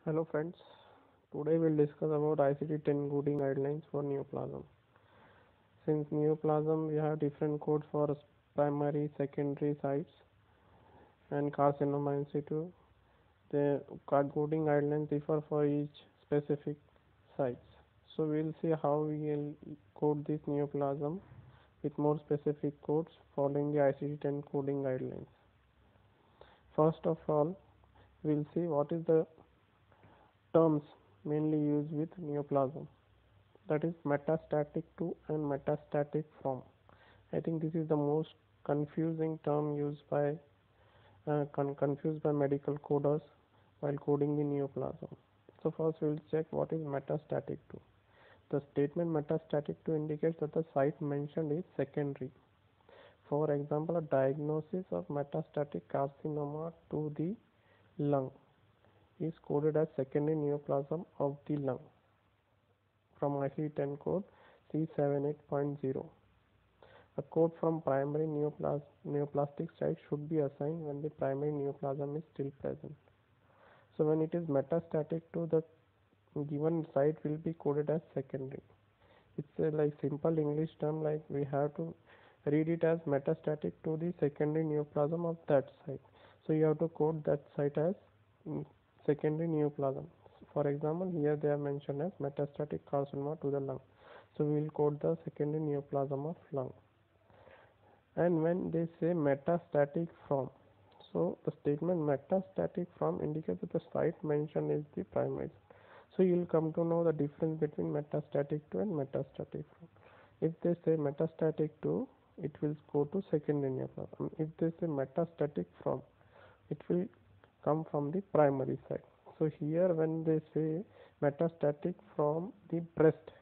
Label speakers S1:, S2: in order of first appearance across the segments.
S1: Hello friends, today we'll discuss about ICD-10 coding guidelines for neoplasm. Since neoplasm we have different codes for primary, secondary sites and carcinoma in situ. The coding guidelines differ for each specific sites. So we'll see how we will code this neoplasm with more specific codes following the ICD-10 coding guidelines. First of all, we'll see what is the terms mainly used with neoplasm. That is metastatic to and metastatic from. I think this is the most confusing term used by confused by medical coders while coding the neoplasm. So first we'll check what is metastatic to. The statement metastatic to indicates that the site mentioned is secondary. For example, a diagnosis of metastatic carcinoma to the lung is coded as secondary neoplasm of the lung from ICD-10 code C78.0. A code from primary neoplastic site should be assigned when the primary neoplasm is still present. So when it is metastatic to the given site will be coded as secondary. It's a like simple English term, like we have to read it as metastatic to the secondary neoplasm of that site. So you have to code that site as secondary neoplasm. For example, here they are mentioned as metastatic carcinoma to the lung. So we will code the secondary neoplasm of lung. And when they say metastatic from, so the statement metastatic from indicates that the site mentioned is the primary. So you will come to know the difference between metastatic to and metastatic from. If they say metastatic to, it will go to secondary neoplasm. If they say metastatic from, it will come from the primary side. So here when they say metastatic from the breast,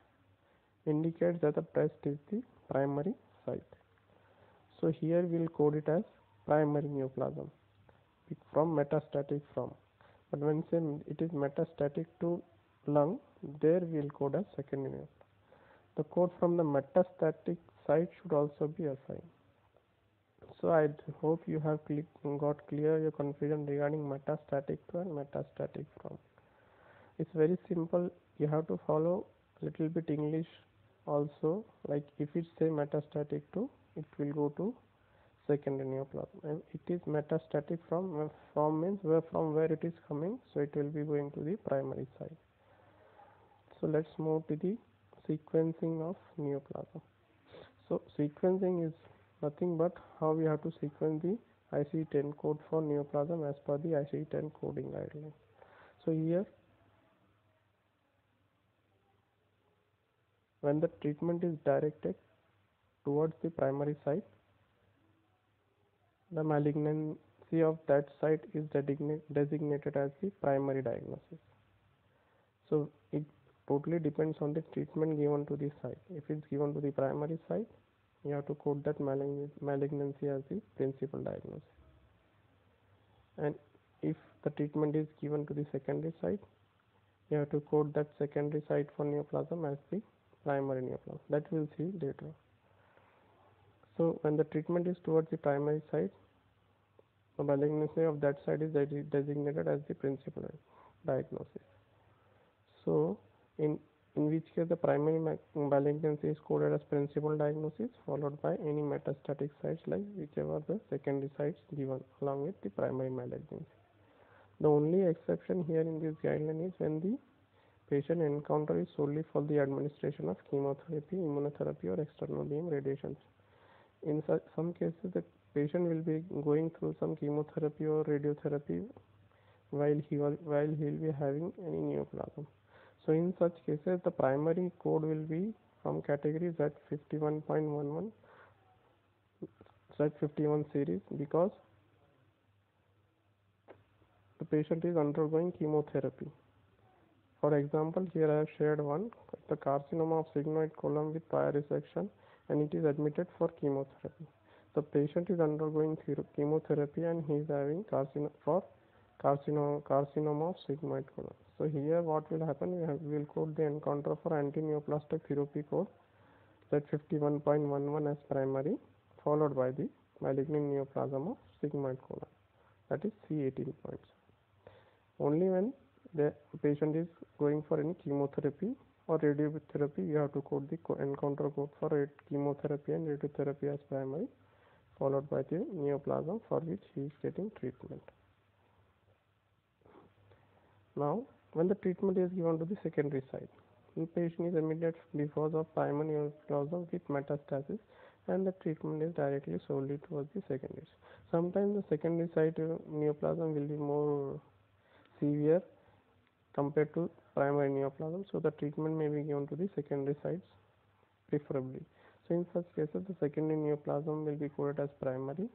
S1: indicates that the breast is the primary site. So here we'll code it as primary neoplasm from metastatic from. But when say it is metastatic to lung, there we'll code as secondary neoplasm. The code from the metastatic site should also be assigned. So I hope you have got clear your confusion regarding metastatic to and metastatic from. It's very simple. You have to follow little bit English also. Like if it say metastatic to, it will go to secondary neoplasm. And it is metastatic from means from where it is coming. So it will be going to the primary side. So let's move to the sequencing of neoplasm. So sequencing is nothing but how we have to sequence the ICD-10 code for neoplasm as per the ICD-10 coding guidelines. So here, when the treatment is directed towards the primary site, the malignancy of that site is designated as the primary diagnosis. So it totally depends on the treatment given to the site. If it's given to the primary site, you have to code that malignancy as the principal diagnosis. And if the treatment is given to the secondary site, you have to code that secondary site for neoplasm as the primary neoplasm. That we'll see later. So when the treatment is towards the primary site, the malignancy of that site is designated as the principal diagnosis. So in which case the primary malignancy is coded as principal diagnosis, followed by any metastatic sites like whichever the secondary sites given along with the primary malignancy. The only exception here in this guideline is when the patient encounter is solely for the administration of chemotherapy, immunotherapy or external beam radiation. In some cases the patient will be going through some chemotherapy or radiotherapy while he will be having any neoplasm. So in such cases the primary code will be from category Z51.11 Z51 series, because the patient is undergoing chemotherapy. For example, here I have shared one, the carcinoma of sigmoid colon with prior resection, and it is admitted for chemotherapy. The patient is undergoing chemotherapy and he is having carcinoma of sigmoid colon. So here what will happen, we will code the encounter for antineoplastic therapy code Z51.11 as primary, followed by the malignant neoplasm of sigmoid colon, that is C18 points. Only when the patient is going for any chemotherapy or radiotherapy, you have to code the encounter code for chemotherapy and radiotherapy as primary, followed by the neoplasm for which he is getting treatment. Now, when the treatment is given to the secondary site, the patient is admitted because of primary neoplasm with metastasis, and the treatment is directly solely towards the secondary. Sometimes the secondary site neoplasm will be more severe compared to primary neoplasm, so the treatment may be given to the secondary sites preferably. So in such cases, the secondary neoplasm will be coded as primary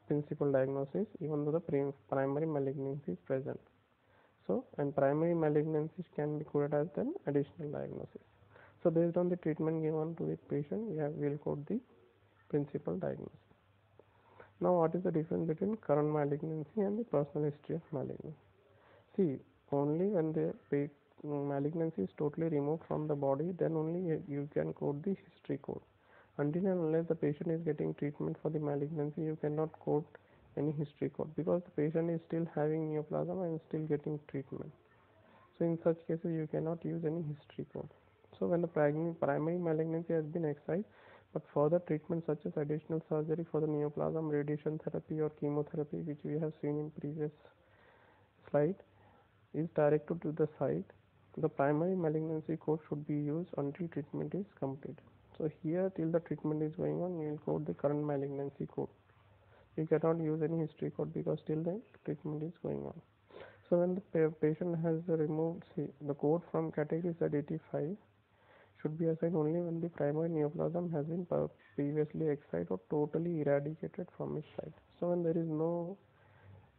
S1: principal diagnosis, even though the primary malignancy is present. So, and primary malignancies can be coded as an additional diagnosis. So based on the treatment given to the patient, we will code the principal diagnosis. Now, what is the difference between current malignancy and the personal history of malignancy? See, only when the malignancy is totally removed from the body, then only you can code the history code. Until and unless the patient is getting treatment for the malignancy, you cannot code any history code because the patient is still having neoplasm and still getting treatment. So in such cases, you cannot use any history code. So when the primary malignancy has been excised, but further treatment such as additional surgery for the neoplasm, radiation therapy or chemotherapy, which we have seen in previous slide, is directed to the site, the primary malignancy code should be used until treatment is complete. So here, till the treatment is going on, you will code the current malignancy code. You cannot use any history code because still the treatment is going on. So when the patient has removed, see, the code from category Z85 should be assigned only when the primary neoplasm has been previously excised or totally eradicated from its site. So when there is no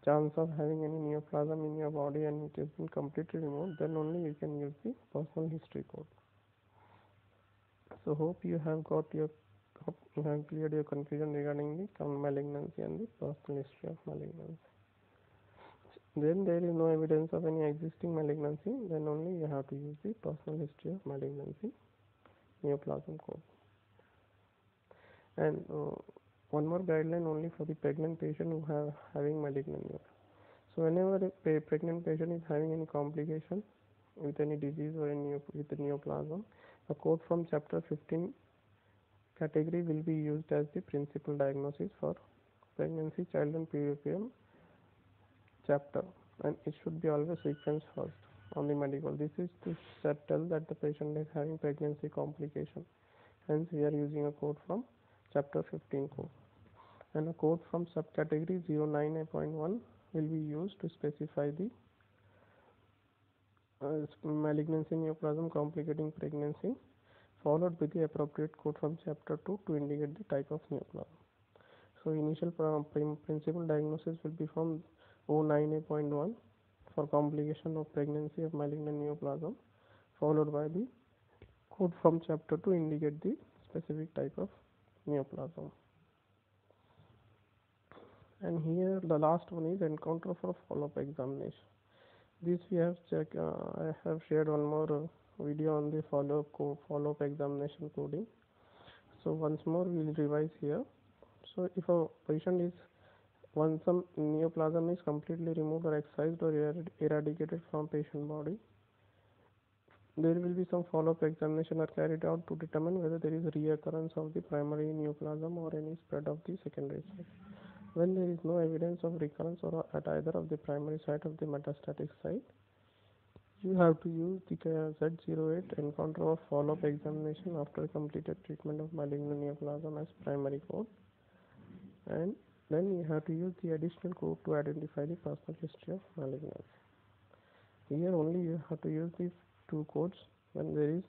S1: chance of having any neoplasm in your body and it has been completely removed, then only you can use the personal history code. So hope you have cleared your confusion regarding the current malignancy and the personal history of malignancy. Then there is no evidence of any existing malignancy, then only you have to use the personal history of malignancy neoplasm code. And one more guideline only for the pregnant patient who have having malignant neoplasm. So whenever a pregnant patient is having any complication with any disease or with the neoplasm, a code from chapter 15 category will be used as the principal diagnosis for pregnancy, child and PVPM chapter, and it should be always sequenced first on the medical. This is to tell that the patient is having pregnancy complication. Hence we are using a code from chapter 15 code, and a code from subcategory 09.1 will be used to specify the malignancy neoplasm complicating pregnancy, followed by the appropriate code from chapter 2 to indicate the type of neoplasm. So initial principal diagnosis will be from 09.1 for complication of pregnancy of malignant neoplasm, followed by the code from chapter 2 indicate the specific type of neoplasm. And here the last one is encounter for follow-up examination. This we have checked. I have shared one more video on the follow-up examination coding. So once more we will revise here. So if a patient is, once some neoplasm is completely removed or excised or eradicated from patient body, there will be some follow-up examination are carried out to determine whether there is reoccurrence of the primary neoplasm or any spread of the secondary site. When there is no evidence of recurrence or at either of the primary site of the metastatic site, you have to use the Z08 encounter or follow-up examination after completed treatment of malignant neoplasm as primary code, and then you have to use the additional code to identify the personal history of malignancy. Here only you have to use these two codes when there is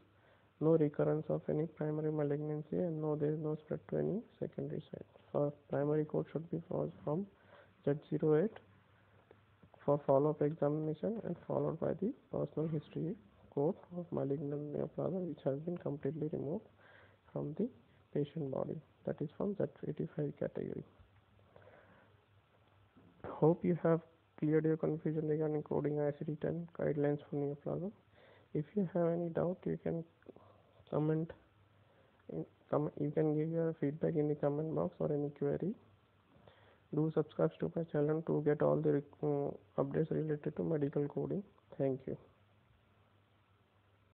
S1: no recurrence of any primary malignancy and there is no spread to any secondary site. For primary code should be from Z08 for follow-up examination and followed by the personal history code of malignant neoplasm which has been completely removed from the patient body, that is from Z85 category. Hope you have cleared your confusion regarding coding ICD-10 guidelines for neoplasm. If you have any doubt, you can comment. You can give your feedback in the comment box or any query. Do subscribe to my channel to get all the updates related to medical coding. Thank you.